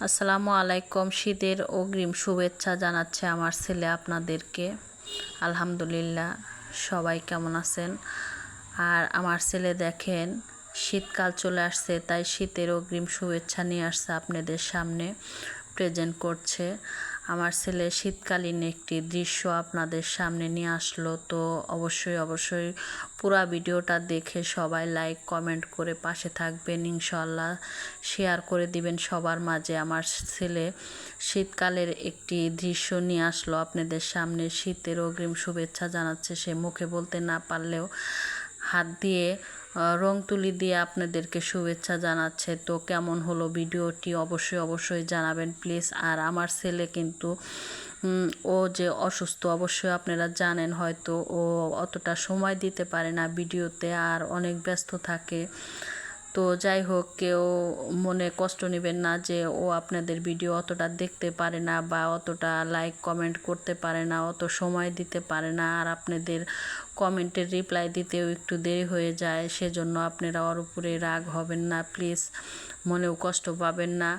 আসসালামু আলাইকুম। শীতের অগ্রিম শুভেচ্ছা জানাচ্ছে আমার ছেলে আপনাদেরকে। আলহামদুলিল্লাহ, সবাই কেমন আছেন? আর আমার ছেলে দেখেন, শীতকাল চলে আসছে, তাই শীতের অগ্রিম শুভেচ্ছা নিয়ে আসছে আপনাদের সামনে প্রেজেন্ট করছে। আমার ছেলে শীতকালীন একটি দৃশ্য আপনাদের সামনে নিয়ে আসলো। তো অবশ্যই পুরো ভিডিওটা দেখে সবাই লাইক কমেন্ট করে পাশে থাকবেন, ইনশাআল্লাহ শেয়ার করে দিবেন সবার মাঝে। আমার ছেলে শীতকালের একটি দৃশ্য নিয়ে আসলো আপনাদের সামনে। শীতের অগ্রিম শুভেচ্ছা জানাচ্ছে, সে মুখে বলতে না পারলেও হাত দিয়ে রং তুলি দিয়ে আপনাদেরকে শুভেচ্ছা জানাচ্ছে। তো কেমন হলো ভিডিওটি অবশ্যই জানাবেন প্লিজ। আর আমার ছেলে কিন্তু ও যে অসুস্থ অবশ্যই আপনারা জানেন, হয়তো ও অতটা সময় দিতে পারে না ভিডিওতে, আর অনেক ব্যস্ত থাকে। তো যাই হোক, কেউ মনে কষ্ট নেবেন না যে ও আপনাদের ভিডিও অতটা দেখতে পারে না বা অতটা লাইক কমেন্ট করতে পারে না, অত সময় দিতে পারে না, আর আপনাদের কমেন্টের রিপ্লাই দিতেও একটু দেরি হয়ে যায়। সেজন্য আপনারা ওর উপরে রাগ হবেন না প্লিজ, মনেও কষ্ট পাবেন না।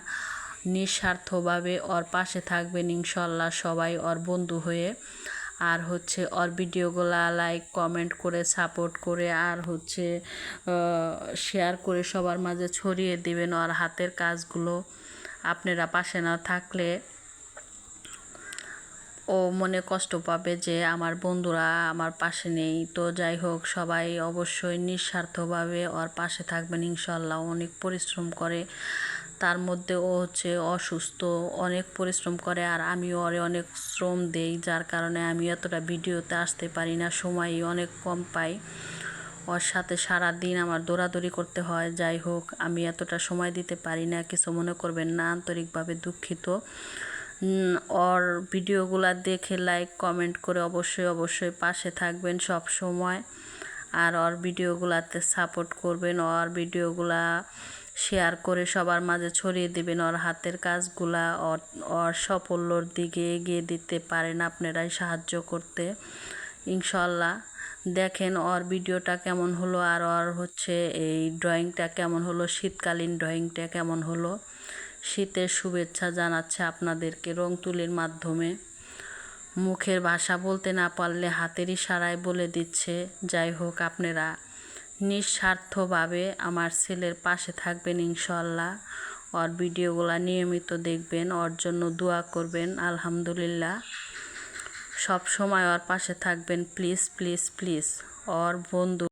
নিঃস্বার্থভাবে ওর পাশে থাকবেন ইনশাল্লাহ সবাই ওর বন্ধু হয়ে। আর ওর ভিডিওগুলা লাইক কমেন্ট করে সাপোর্ট করে, আর শেয়ার করে সবার মাঝে ছড়িয়ে দিবেন ওর হাতের কাজগুলো। আপনারা পাশে না থাকলে ও মনে কষ্ট পাবে যে আমার বন্ধুরা আমার পাশে নেই। তো যাই হোক, সবাই অবশ্যই নিঃস্বার্থভাবে ওর পাশে থাকবেন ইনশাল্লাহ। অনেক পরিশ্রম করে, তার মধ্যে ও অসুস্থ, অনেক পরিশ্রম করে, আর আমিও ওরে অনেক শ্রম দেই, যার কারণে আমি এতটা ভিডিওতে আসতে পারি না, সময় অনেক কম পাই। ওর সাথে সারা দিন আমার দৌড়াদৌড়ি করতে হয়। যাই হোক, আমি এতটা সময় দিতে পারি না, কিছু মনে করবেন না, আন্তরিকভাবে দুঃখিত। ওর ভিডিওগুলো দেখে লাইক কমেন্ট করে অবশ্যই পাশে থাকবেন সব সময়। আর ওর ভিডিওগুলাতে সাপোর্ট করবেন, ওর ভিডিওগুলা শেয়ার করে সবার মাঝে ছড়িয়ে দিবেন। ওর হাতের কাজগুলা ওর সাফল্যর দিকে এগিয়ে দিতে পারেন আপনারাই সাহায্য করতে ইনশাল্লাহ। দেখেন ওর ভিডিওটা কেমন হলো, আর ওর এই ড্রয়িংটা কেমন হলো, শীতকালীন ড্রয়িংটা কেমন হলো। শীতের শুভেচ্ছা জানাচ্ছে আপনাদেরকে রং তুলির মাধ্যমে। মুখের ভাষা বলতে না পারলে হাতের ইশারায় বলে দিচ্ছে। যাই হোক, আপনারা নিঃস্বার্থভাবে আমার ছেলের পাশে থাকবেন ইনশাল্লাহ। ওর ভিডিওগুলো নিয়মিত দেখবেন, ওর জন্য দোয়া করবেন। আলহামদুলিল্লাহ, সব সময় ওর পাশে থাকবেন প্লিজ। ওর বন্ধু